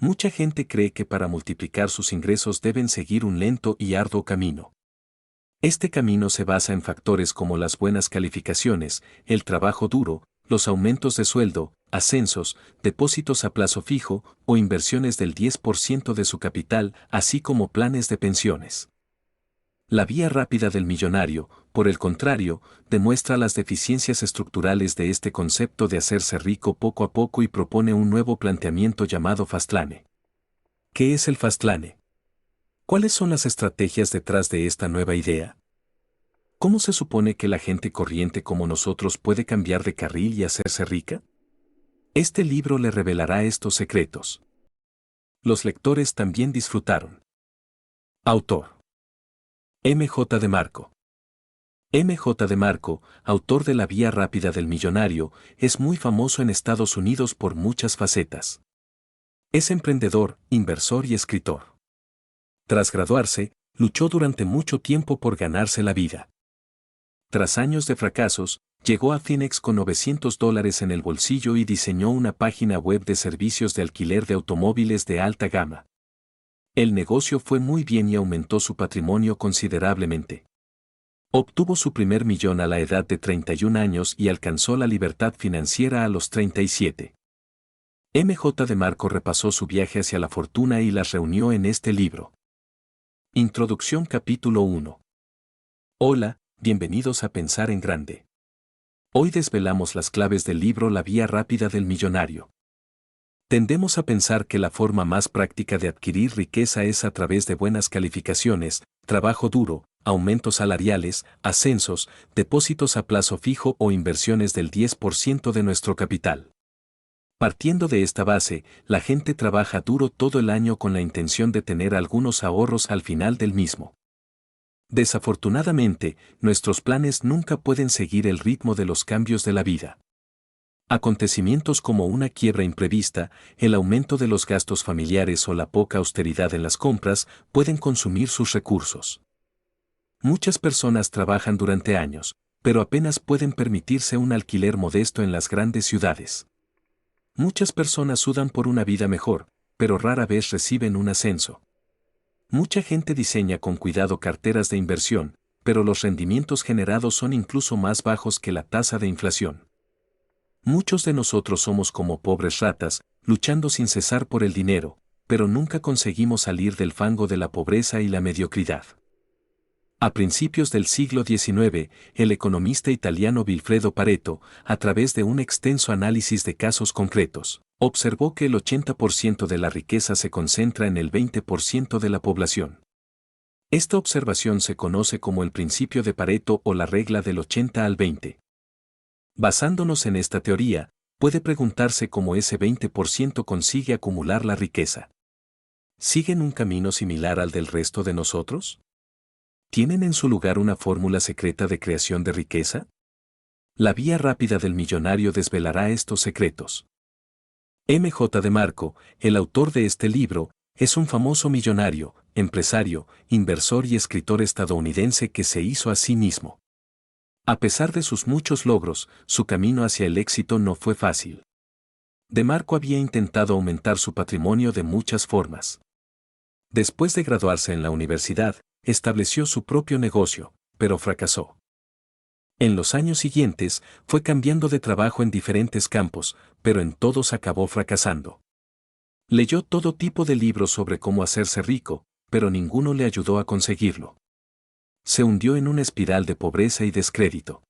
Mucha gente cree que para multiplicar sus ingresos deben seguir un lento y arduo camino. Este camino se basa en factores como las buenas calificaciones, el trabajo duro, los aumentos de sueldo, ascensos, depósitos a plazo fijo o inversiones del 10% de su capital, así como planes de pensiones. La vía rápida del millonario, por el contrario, demuestra las deficiencias estructurales de este concepto de hacerse rico poco a poco y propone un nuevo planteamiento llamado Fastlane. ¿Qué es el Fastlane? ¿Cuáles son las estrategias detrás de esta nueva idea? ¿Cómo se supone que la gente corriente como nosotros puede cambiar de carril y hacerse rica? Este libro le revelará estos secretos. Los lectores también disfrutaron. Autor: M.J. DeMarco. M.J. DeMarco, autor de La Vía Rápida del Millonario, es muy famoso en Estados Unidos por muchas facetas. Es emprendedor, inversor y escritor. Tras graduarse, luchó durante mucho tiempo por ganarse la vida. Tras años de fracasos, llegó a Phoenix con $900 en el bolsillo y diseñó una página web de servicios de alquiler de automóviles de alta gama. El negocio fue muy bien y aumentó su patrimonio considerablemente. Obtuvo su primer millón a la edad de 31 años y alcanzó la libertad financiera a los 37. M.J. DeMarco repasó su viaje hacia la fortuna y las reunió en este libro. Introducción Capítulo 1. Hola, bienvenidos a Pensar en Grande. Hoy desvelamos las claves del libro La Vía Rápida del Millonario. Tendemos a pensar que la forma más práctica de adquirir riqueza es a través de buenas calificaciones, trabajo duro, aumentos salariales, ascensos, depósitos a plazo fijo o inversiones del 10% de nuestro capital. Partiendo de esta base, la gente trabaja duro todo el año con la intención de tener algunos ahorros al final del mismo. Desafortunadamente, nuestros planes nunca pueden seguir el ritmo de los cambios de la vida. Acontecimientos como una quiebra imprevista, el aumento de los gastos familiares o la poca austeridad en las compras pueden consumir sus recursos. Muchas personas trabajan durante años, pero apenas pueden permitirse un alquiler modesto en las grandes ciudades. Muchas personas sudan por una vida mejor, pero rara vez reciben un ascenso. Mucha gente diseña con cuidado carteras de inversión, pero los rendimientos generados son incluso más bajos que la tasa de inflación. Muchos de nosotros somos como pobres ratas, luchando sin cesar por el dinero, pero nunca conseguimos salir del fango de la pobreza y la mediocridad. A principios del siglo XIX, el economista italiano Vilfredo Pareto, a través de un extenso análisis de casos concretos, observó que el 80% de la riqueza se concentra en el 20% de la población. Esta observación se conoce como el principio de Pareto o la regla del 80 al 20. Basándonos en esta teoría, puede preguntarse cómo ese 20% consigue acumular la riqueza. ¿Siguen un camino similar al del resto de nosotros? ¿Tienen en su lugar una fórmula secreta de creación de riqueza? La Vía Rápida del Millonario desvelará estos secretos. M.J. DeMarco, el autor de este libro, es un famoso millonario, empresario, inversor y escritor estadounidense que se hizo a sí mismo. A pesar de sus muchos logros, su camino hacia el éxito no fue fácil. DeMarco había intentado aumentar su patrimonio de muchas formas. Después de graduarse en la universidad, estableció su propio negocio, pero fracasó. En los años siguientes, fue cambiando de trabajo en diferentes campos, pero en todos acabó fracasando. Leyó todo tipo de libros sobre cómo hacerse rico, pero ninguno le ayudó a conseguirlo. Se hundió en una espiral de pobreza y descrédito.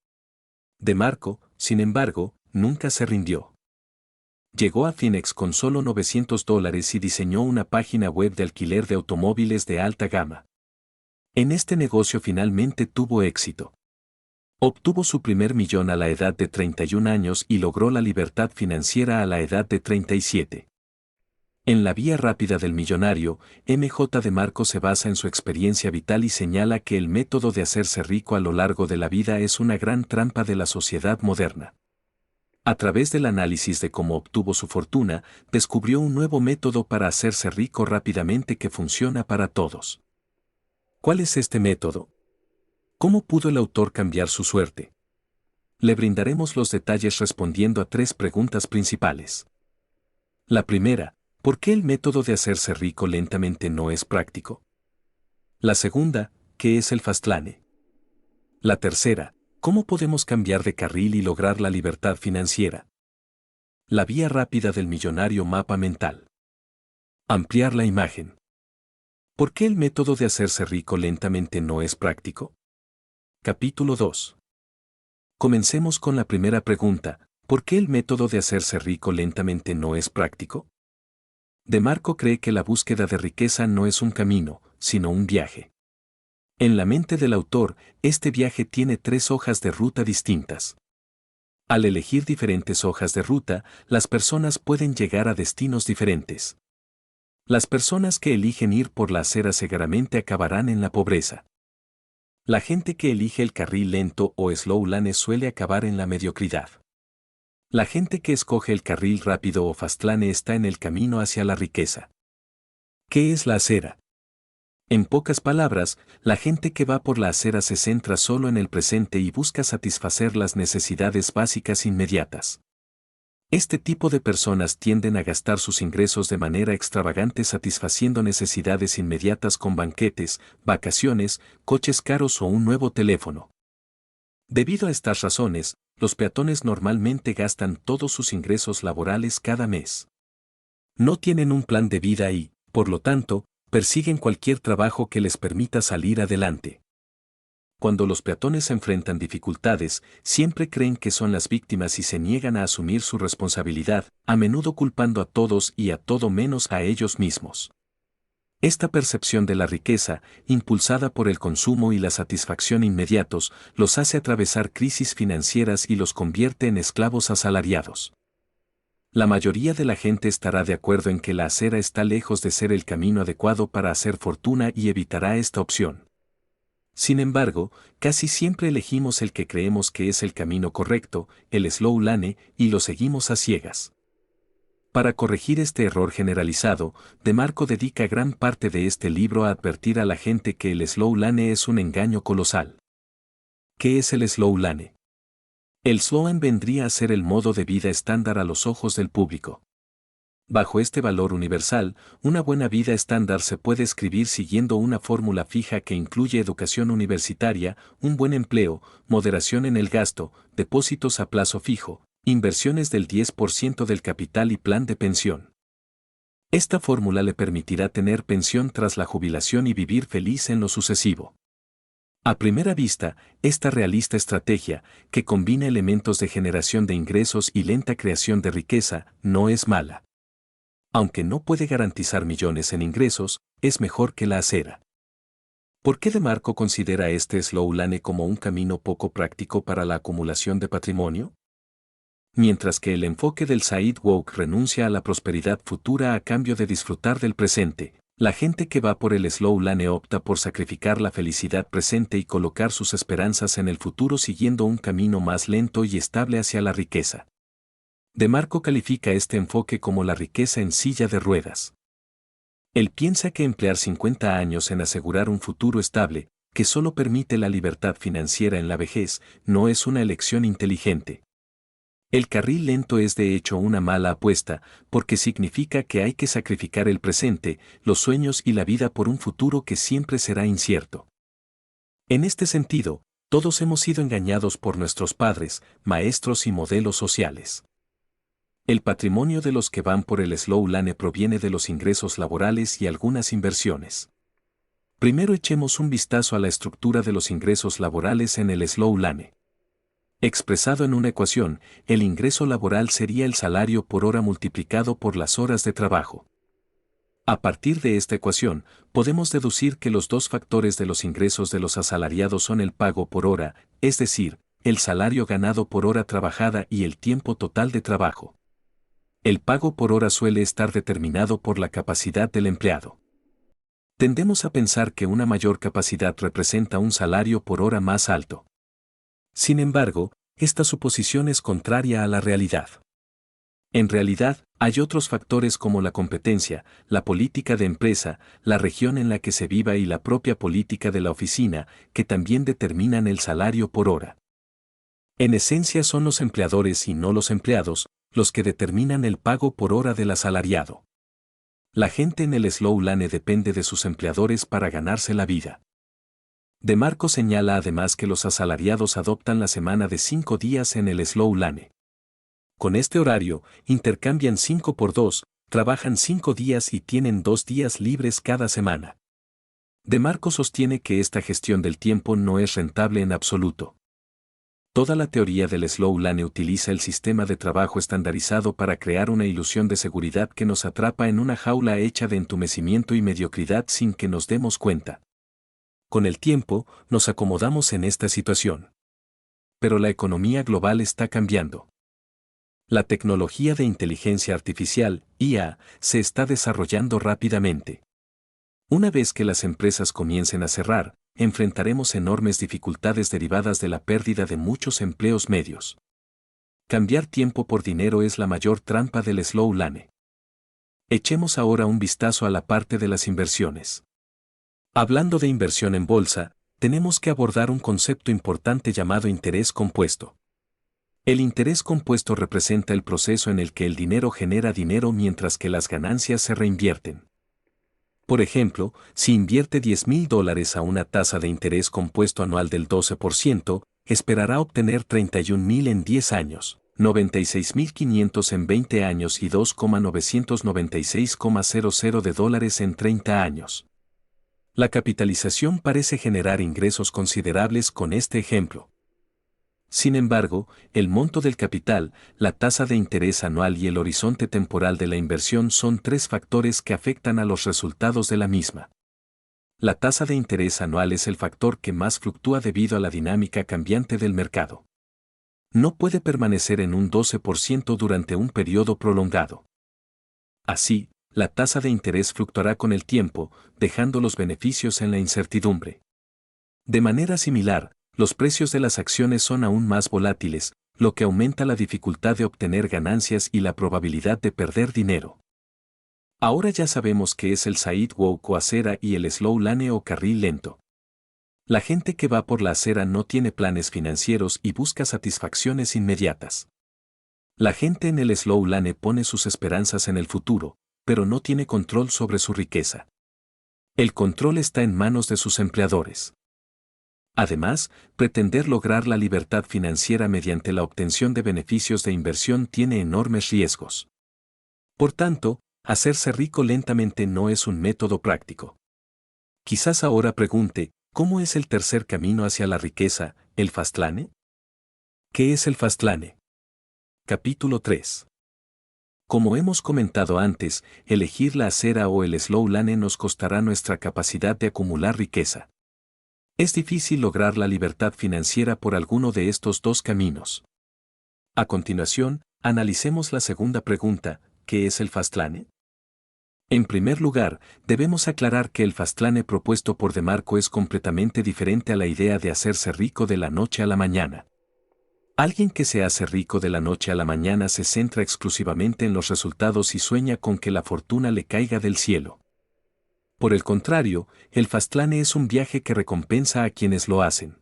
DeMarco, sin embargo, nunca se rindió. Llegó a Phoenix con solo $900 y diseñó una página web de alquiler de automóviles de alta gama. En este negocio finalmente tuvo éxito. Obtuvo su primer millón a la edad de 31 años y logró la libertad financiera a la edad de 37. En La Vía Rápida del Millonario, M.J. DeMarco se basa en su experiencia vital y señala que el método de hacerse rico a lo largo de la vida es una gran trampa de la sociedad moderna. A través del análisis de cómo obtuvo su fortuna, descubrió un nuevo método para hacerse rico rápidamente que funciona para todos. ¿Cuál es este método? ¿Cómo pudo el autor cambiar su suerte? Le brindaremos los detalles respondiendo a 3 preguntas principales. La primera, ¿Por qué el método de hacerse rico lentamente no es práctico? La segunda, ¿qué es el Fastlane? La tercera, ¿cómo podemos cambiar de carril y lograr la libertad financiera? La vía rápida del millonario mapa mental. Ampliar la imagen. ¿Por qué el método de hacerse rico lentamente no es práctico? Capítulo 2. Comencemos con la primera pregunta, ¿por qué el método de hacerse rico lentamente no es práctico? De Marco cree que la búsqueda de riqueza no es un camino, sino un viaje. En la mente del autor, este viaje tiene 3 hojas de ruta distintas. Al elegir diferentes hojas de ruta, las personas pueden llegar a destinos diferentes. Las personas que eligen ir por la acera seguramente acabarán en la pobreza. La gente que elige el carril lento o slow lane suele acabar en la mediocridad. La gente que escoge el carril rápido o fast lane está en el camino hacia la riqueza. ¿Qué es la acera? En pocas palabras, la gente que va por la acera se centra solo en el presente y busca satisfacer las necesidades básicas inmediatas. Este tipo de personas tienden a gastar sus ingresos de manera extravagante satisfaciendo necesidades inmediatas con banquetes, vacaciones, coches caros o un nuevo teléfono. Debido a estas razones, los peatones normalmente gastan todos sus ingresos laborales cada mes. No tienen un plan de vida y, por lo tanto, persiguen cualquier trabajo que les permita salir adelante. Cuando los peatones enfrentan dificultades, siempre creen que son las víctimas y se niegan a asumir su responsabilidad, a menudo culpando a todos y a todo menos a ellos mismos. Esta percepción de la riqueza, impulsada por el consumo y la satisfacción inmediatos, los hace atravesar crisis financieras y los convierte en esclavos asalariados. La mayoría de la gente estará de acuerdo en que la acera está lejos de ser el camino adecuado para hacer fortuna y evitará esta opción. Sin embargo, casi siempre elegimos el que creemos que es el camino correcto, el slow lane, y lo seguimos a ciegas. Para corregir este error generalizado, De Marco dedica gran parte de este libro a advertir a la gente que el slow lane es un engaño colosal. ¿Qué es el slow lane? El slow lane vendría a ser el modo de vida estándar a los ojos del público. Bajo este valor universal, una buena vida estándar se puede escribir siguiendo una fórmula fija que incluye educación universitaria, un buen empleo, moderación en el gasto, depósitos a plazo fijo, inversiones del 10% del capital y plan de pensión. Esta fórmula le permitirá tener pensión tras la jubilación y vivir feliz en lo sucesivo. A primera vista, esta realista estrategia, que combina elementos de generación de ingresos y lenta creación de riqueza, no es mala. Aunque no puede garantizar millones en ingresos, es mejor que la acera. ¿Por qué De Marco considera este slow lane como un camino poco práctico para la acumulación de patrimonio? Mientras que el enfoque del sidewalk renuncia a la prosperidad futura a cambio de disfrutar del presente, la gente que va por el slow lane opta por sacrificar la felicidad presente y colocar sus esperanzas en el futuro siguiendo un camino más lento y estable hacia la riqueza. De Marco califica este enfoque como la riqueza en silla de ruedas. Él piensa que emplear 50 años en asegurar un futuro estable, que solo permite la libertad financiera en la vejez, no es una elección inteligente. El carril lento es de hecho una mala apuesta, porque significa que hay que sacrificar el presente, los sueños y la vida por un futuro que siempre será incierto. En este sentido, todos hemos sido engañados por nuestros padres, maestros y modelos sociales. El patrimonio de los que van por el slow lane proviene de los ingresos laborales y algunas inversiones. Primero echemos un vistazo a la estructura de los ingresos laborales en el slow lane. Expresado en una ecuación, el ingreso laboral sería el salario por hora multiplicado por las horas de trabajo. A partir de esta ecuación, podemos deducir que los dos factores de los ingresos de los asalariados son el pago por hora, es decir, el salario ganado por hora trabajada y el tiempo total de trabajo. El pago por hora suele estar determinado por la capacidad del empleado. Tendemos a pensar que una mayor capacidad representa un salario por hora más alto. Sin embargo, esta suposición es contraria a la realidad. En realidad, hay otros factores como la competencia, la política de empresa, la región en la que se viva y la propia política de la oficina, que también determinan el salario por hora. En esencia son los empleadores y no los empleados, los que determinan el pago por hora del asalariado. La gente en el Slow Lane depende de sus empleadores para ganarse la vida. DeMarco señala además que los asalariados adoptan la semana de 5 días en el Slow Lane. Con este horario, intercambian 5 por 2, trabajan 5 días y tienen 2 días libres cada semana. DeMarco sostiene que esta gestión del tiempo no es rentable en absoluto. Toda la teoría del Slow Lane utiliza el sistema de trabajo estandarizado para crear una ilusión de seguridad que nos atrapa en una jaula hecha de entumecimiento y mediocridad sin que nos demos cuenta. Con el tiempo, nos acomodamos en esta situación. Pero la economía global está cambiando. La tecnología de inteligencia artificial, IA, se está desarrollando rápidamente. Una vez que las empresas comiencen a cerrar, enfrentaremos enormes dificultades derivadas de la pérdida de muchos empleos medios. Cambiar tiempo por dinero es la mayor trampa del Slow Lane. Echemos ahora un vistazo a la parte de las inversiones. Hablando de inversión en bolsa, tenemos que abordar un concepto importante llamado interés compuesto. El interés compuesto representa el proceso en el que el dinero genera dinero mientras que las ganancias se reinvierten. Por ejemplo, si invierte $10,000 a una tasa de interés compuesto anual del 12%, esperará obtener 31,000 en 10 años, 96,500 en 20 años y $2,996,00 en 30 años. La capitalización parece generar ingresos considerables con este ejemplo. Sin embargo, el monto del capital, la tasa de interés anual y el horizonte temporal de la inversión son 3 factores que afectan a los resultados de la misma. La tasa de interés anual es el factor que más fluctúa debido a la dinámica cambiante del mercado. No puede permanecer en un 12% durante un periodo prolongado. Así, la tasa de interés fluctuará con el tiempo, dejando los beneficios en la incertidumbre. De manera similar, los precios de las acciones son aún más volátiles, lo que aumenta la dificultad de obtener ganancias y la probabilidad de perder dinero. Ahora ya sabemos qué es el sidewalk o acera y el slow lane o carril lento. La gente que va por la acera no tiene planes financieros y busca satisfacciones inmediatas. La gente en el slow lane pone sus esperanzas en el futuro, pero no tiene control sobre su riqueza. El control está en manos de sus empleadores. Además, pretender lograr la libertad financiera mediante la obtención de beneficios de inversión tiene enormes riesgos. Por tanto, hacerse rico lentamente no es un método práctico. Quizás ahora pregunte, ¿cómo es el tercer camino hacia la riqueza, el fastlane? ¿Qué es el fastlane? Capítulo 3. Como hemos comentado antes, elegir la acera o el slow lane nos costará nuestra capacidad de acumular riqueza. Es difícil lograr la libertad financiera por alguno de estos dos caminos. A continuación, analicemos la segunda pregunta, ¿qué es el fastlane? En primer lugar, debemos aclarar que el fastlane propuesto por DeMarco es completamente diferente a la idea de hacerse rico de la noche a la mañana. Alguien que se hace rico de la noche a la mañana se centra exclusivamente en los resultados y sueña con que la fortuna le caiga del cielo. Por el contrario, el fastlane es un viaje que recompensa a quienes lo hacen.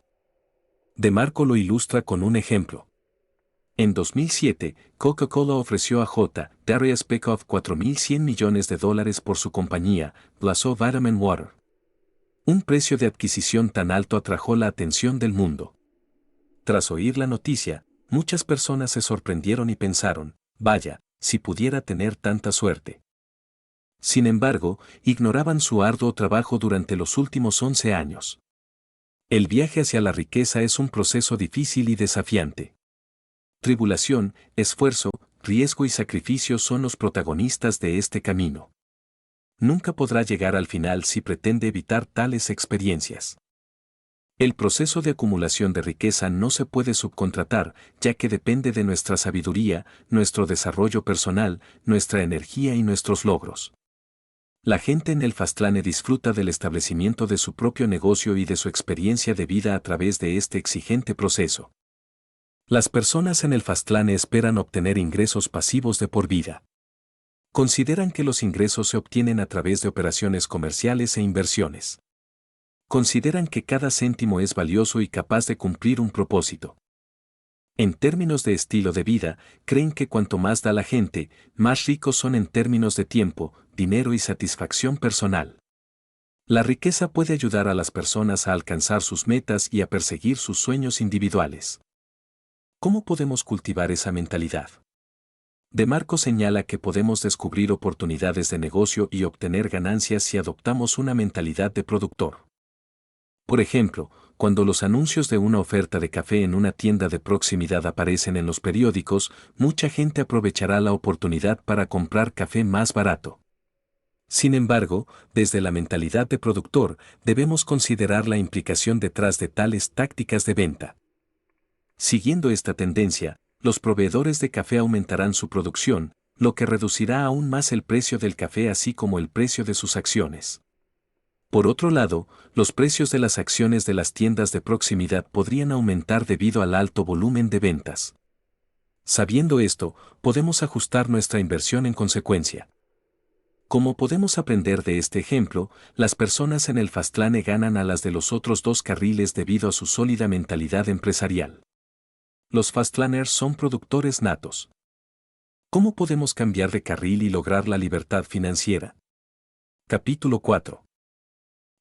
DeMarco lo ilustra con un ejemplo. En 2007, Coca-Cola ofreció a J. Darius Pekoff $4,100 millones por su compañía, Blazo Vitamin Water. Un precio de adquisición tan alto atrajo la atención del mundo. Tras oír la noticia, muchas personas se sorprendieron y pensaron, vaya, si pudiera tener tanta suerte. Sin embargo, ignoraban su arduo trabajo durante los últimos 11 años. El viaje hacia la riqueza es un proceso difícil y desafiante. Tribulación, esfuerzo, riesgo y sacrificio son los protagonistas de este camino. Nunca podrá llegar al final si pretende evitar tales experiencias. El proceso de acumulación de riqueza no se puede subcontratar, ya que depende de nuestra sabiduría, nuestro desarrollo personal, nuestra energía y nuestros logros. La gente en el fastlane disfruta del establecimiento de su propio negocio y de su experiencia de vida a través de este exigente proceso. Las personas en el fastlane esperan obtener ingresos pasivos de por vida. Consideran que los ingresos se obtienen a través de operaciones comerciales e inversiones. Consideran que cada céntimo es valioso y capaz de cumplir un propósito. En términos de estilo de vida, creen que cuanto más da la gente, más ricos son en términos de tiempo, dinero y satisfacción personal. La riqueza puede ayudar a las personas a alcanzar sus metas y a perseguir sus sueños individuales. ¿Cómo podemos cultivar esa mentalidad? De Marco señala que podemos descubrir oportunidades de negocio y obtener ganancias si adoptamos una mentalidad de productor. Por ejemplo, cuando los anuncios de una oferta de café en una tienda de proximidad aparecen en los periódicos, mucha gente aprovechará la oportunidad para comprar café más barato. Sin embargo, desde la mentalidad de productor, debemos considerar la implicación detrás de tales tácticas de venta. Siguiendo esta tendencia, los proveedores de café aumentarán su producción, lo que reducirá aún más el precio del café así como el precio de sus acciones. Por otro lado, los precios de las acciones de las tiendas de proximidad podrían aumentar debido al alto volumen de ventas. Sabiendo esto, podemos ajustar nuestra inversión en consecuencia. Como podemos aprender de este ejemplo, las personas en el Fastlane ganan a las de los otros dos carriles debido a su sólida mentalidad empresarial. Los Fastlaners son productores natos. ¿Cómo podemos cambiar de carril y lograr la libertad financiera? Capítulo 4.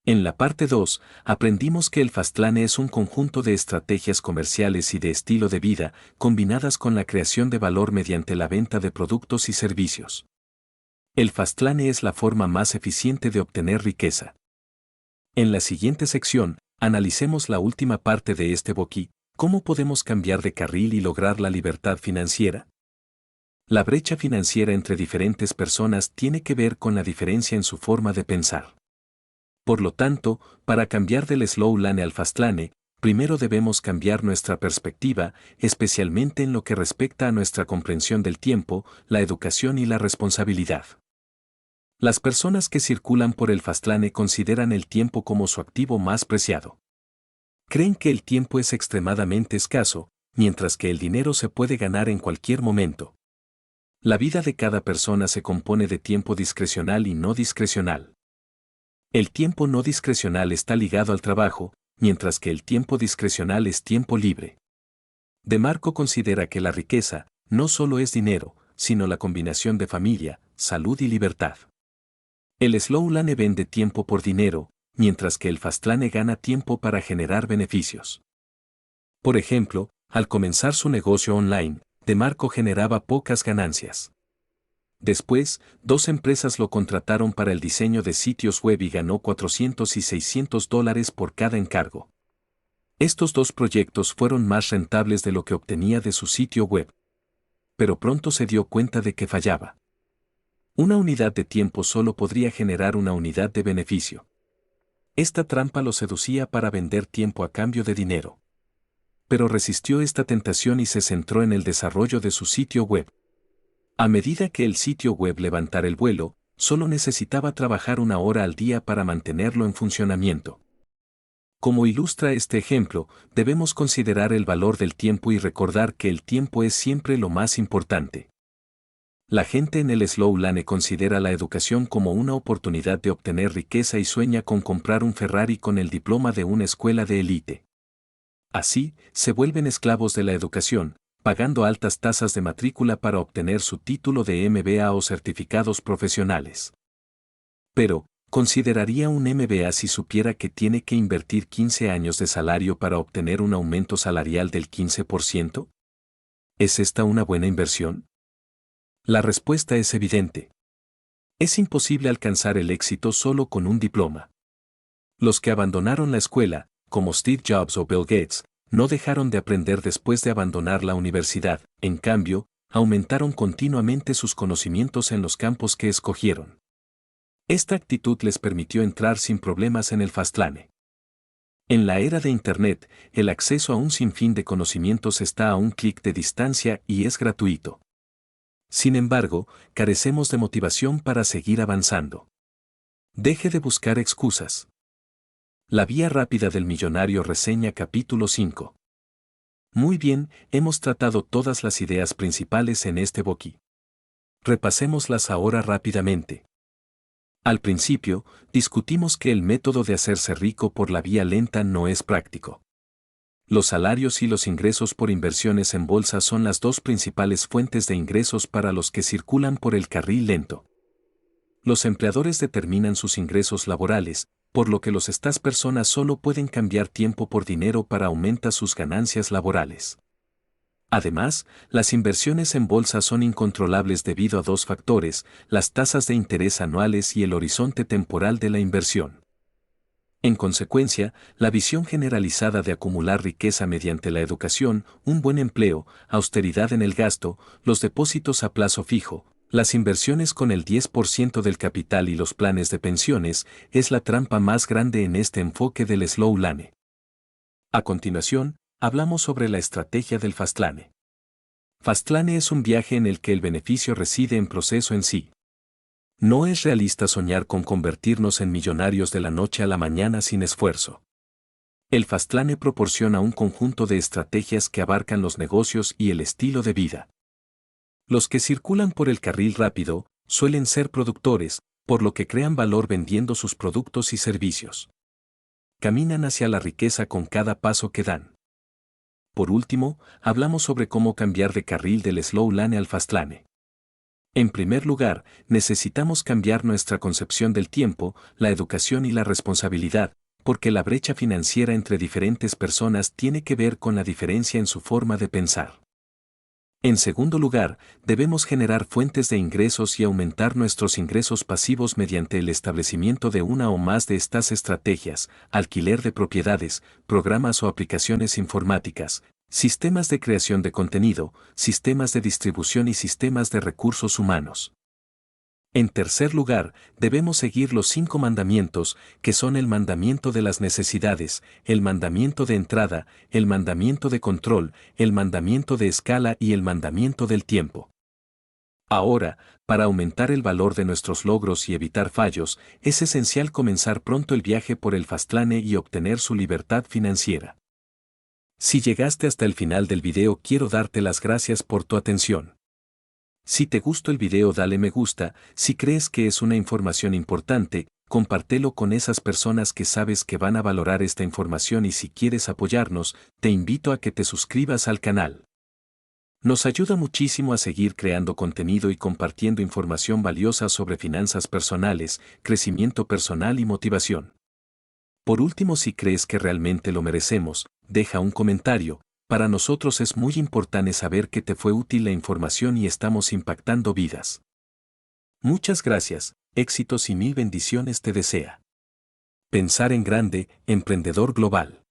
En la parte 2, aprendimos que el Fastlane es un conjunto de estrategias comerciales y de estilo de vida, combinadas con la creación de valor mediante la venta de productos y servicios. El Fastlane es la forma más eficiente de obtener riqueza. En la siguiente sección, analicemos la última parte de este boquí, ¿cómo podemos cambiar de carril y lograr la libertad financiera? La brecha financiera entre diferentes personas tiene que ver con la diferencia en su forma de pensar. Por lo tanto, para cambiar del slow lane al fast lane, primero debemos cambiar nuestra perspectiva, especialmente en lo que respecta a nuestra comprensión del tiempo, la educación y la responsabilidad. Las personas que circulan por el Fastlane consideran el tiempo como su activo más preciado. Creen que el tiempo es extremadamente escaso, mientras que el dinero se puede ganar en cualquier momento. La vida de cada persona se compone de tiempo discrecional y no discrecional. El tiempo no discrecional está ligado al trabajo, mientras que el tiempo discrecional es tiempo libre. De Marco considera que la riqueza no solo es dinero, sino la combinación de familia, salud y libertad. El slow lane vende tiempo por dinero, mientras que el fast lane gana tiempo para generar beneficios. Por ejemplo, al comenzar su negocio online, De Marco generaba pocas ganancias. Después, dos empresas lo contrataron para el diseño de sitios web y ganó $400 y $600 por cada encargo. Estos dos proyectos fueron más rentables de lo que obtenía de su sitio web. Pero pronto se dio cuenta de que fallaba. Una unidad de tiempo solo podría generar una unidad de beneficio. Esta trampa lo seducía para vender tiempo a cambio de dinero. Pero resistió esta tentación y se centró en el desarrollo de su sitio web. A medida que el sitio web levantara el vuelo, solo necesitaba trabajar 1 hora al día para mantenerlo en funcionamiento. Como ilustra este ejemplo, debemos considerar el valor del tiempo y recordar que el tiempo es siempre lo más importante. La gente en el slow lane considera la educación como una oportunidad de obtener riqueza y sueña con comprar un Ferrari con el diploma de una escuela de élite. Así, se vuelven esclavos de la educación, pagando altas tasas de matrícula para obtener su título de MBA o certificados profesionales. Pero, ¿consideraría un MBA si supiera que tiene que invertir 15 años de salario para obtener un aumento salarial del 15%? ¿Es esta una buena inversión? La respuesta es evidente. Es imposible alcanzar el éxito solo con un diploma. Los que abandonaron la escuela, como Steve Jobs o Bill Gates, no dejaron de aprender después de abandonar la universidad, en cambio, aumentaron continuamente sus conocimientos en los campos que escogieron. Esta actitud les permitió entrar sin problemas en el Fastlane. En la era de Internet, el acceso a un sinfín de conocimientos está a un clic de distancia y es gratuito. Sin embargo, carecemos de motivación para seguir avanzando. Deje de buscar excusas. La vía rápida del millonario reseña capítulo 5. Muy bien, hemos tratado todas las ideas principales en este boquí. Repasémoslas ahora rápidamente. Al principio, discutimos que el método de hacerse rico por la vía lenta no es práctico. Los salarios y los ingresos por inversiones en bolsa son las dos principales fuentes de ingresos para los que circulan por el carril lento. Los empleadores determinan sus ingresos laborales, por lo que estas personas solo pueden cambiar tiempo por dinero para aumentar sus ganancias laborales. Además, las inversiones en bolsa son incontrolables debido a dos factores, las tasas de interés anuales y el horizonte temporal de la inversión. En consecuencia, la visión generalizada de acumular riqueza mediante la educación, un buen empleo, austeridad en el gasto, los depósitos a plazo fijo, las inversiones con el 10% del capital y los planes de pensiones, es la trampa más grande en este enfoque del Slow Lane. A continuación, hablamos sobre la estrategia del Fast Lane. Fast Lane es un viaje en el que el beneficio reside en proceso en sí. No es realista soñar con convertirnos en millonarios de la noche a la mañana sin esfuerzo. El Fast Lane proporciona un conjunto de estrategias que abarcan los negocios y el estilo de vida. Los que circulan por el carril rápido suelen ser productores, por lo que crean valor vendiendo sus productos y servicios. Caminan hacia la riqueza con cada paso que dan. Por último, hablamos sobre cómo cambiar de carril del Slow Lane al Fast Lane. En primer lugar, necesitamos cambiar nuestra concepción del tiempo, la educación y la responsabilidad, porque la brecha financiera entre diferentes personas tiene que ver con la diferencia en su forma de pensar. En segundo lugar, debemos generar fuentes de ingresos y aumentar nuestros ingresos pasivos mediante el establecimiento de una o más de estas estrategias, alquiler de propiedades, programas o aplicaciones informáticas, sistemas de creación de contenido, sistemas de distribución y sistemas de recursos humanos. En tercer lugar, debemos seguir los 5 mandamientos, que son el mandamiento de las necesidades, el mandamiento de entrada, el mandamiento de control, el mandamiento de escala y el mandamiento del tiempo. Ahora, para aumentar el valor de nuestros logros y evitar fallos, es esencial comenzar pronto el viaje por el Fast Lane y obtener su libertad financiera. Si llegaste hasta el final del video, quiero darte las gracias por tu atención. Si te gustó el video, dale me gusta. Si crees que es una información importante, compártelo con esas personas que sabes que van a valorar esta información, y si quieres apoyarnos, te invito a que te suscribas al canal. Nos ayuda muchísimo a seguir creando contenido y compartiendo información valiosa sobre finanzas personales, crecimiento personal y motivación. Por último, si crees que realmente lo merecemos, deja un comentario. Para nosotros es muy importante saber que te fue útil la información y estamos impactando vidas. Muchas gracias, éxitos y mil bendiciones te desea. Pensar en grande, emprendedor global.